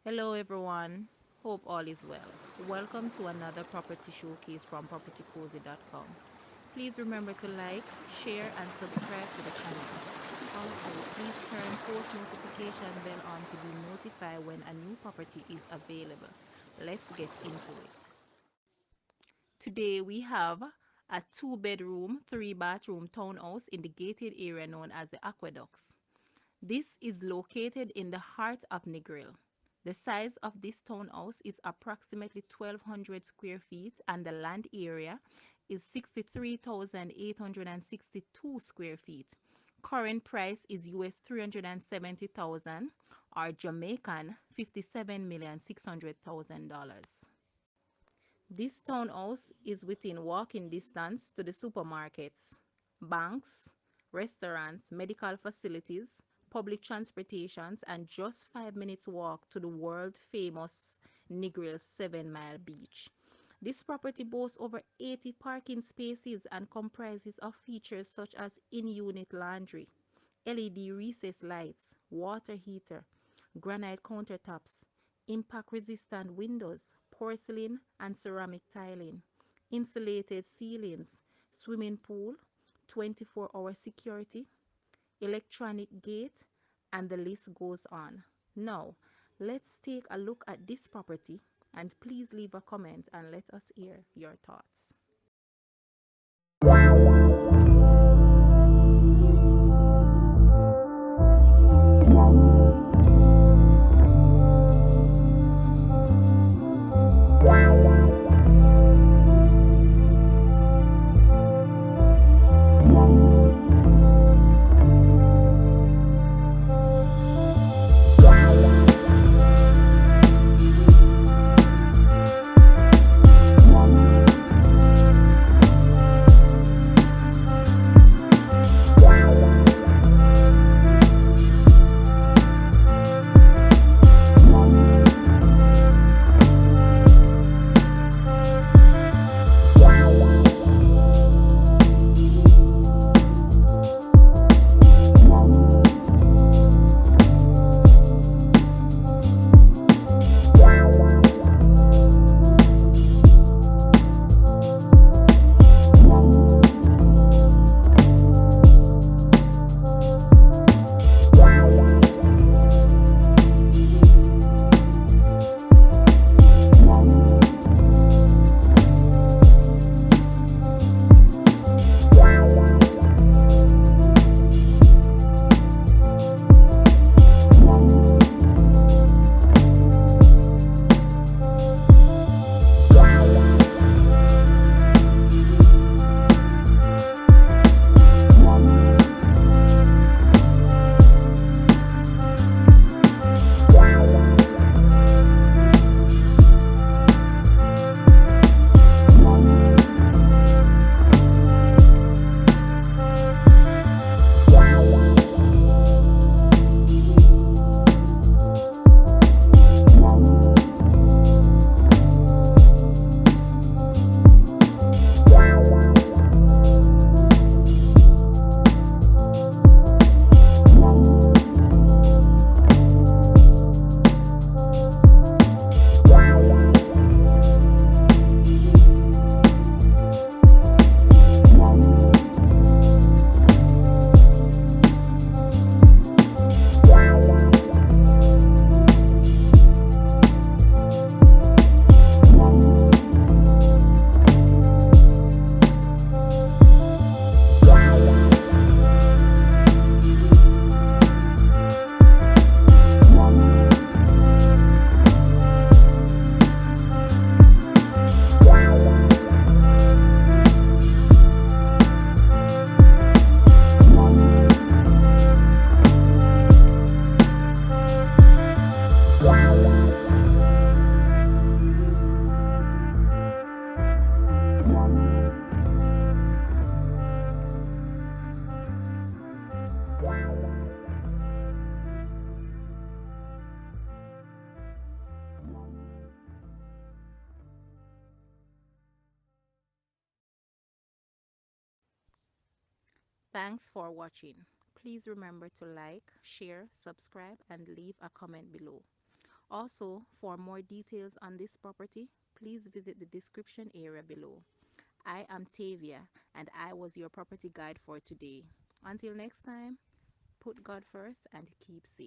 Hello everyone, hope all is well. Welcome to another property showcase from propertycozy.com. Please remember to like, share and subscribe to the channel. Also, please turn post notification bell on to be notified when a new property is available. Let's get into it. Today we have a 2-bedroom, 3-bathroom townhouse in the gated area known as the Aqueducts. This is located in the heart of Negril. The size of this townhouse is approximately 1,200 square feet and the land area is 63,862 square feet. Current price is US 370,000 or Jamaican $57,600,000. This townhouse is within walking distance to the supermarkets, banks, restaurants, medical facilities, public transportations, and just 5 minutes walk to the world famous Negril 7 Mile Beach. This property boasts over 80 parking spaces and comprises of features such as in-unit laundry, LED recessed lights, water heater, granite countertops, impact-resistant windows, porcelain and ceramic tiling, insulated ceilings, swimming pool, 24-hour security, electronic gate, and the list goes on. Now, let's take a look at this property and please leave a comment and let us hear your thoughts. Thanks for watching. Please remember to like, share, subscribe, and leave a comment below. Also, for more details on this property, please visit the description area below. I am Tavia, and I was your property guide for today. Until next time, put God first and keep safe.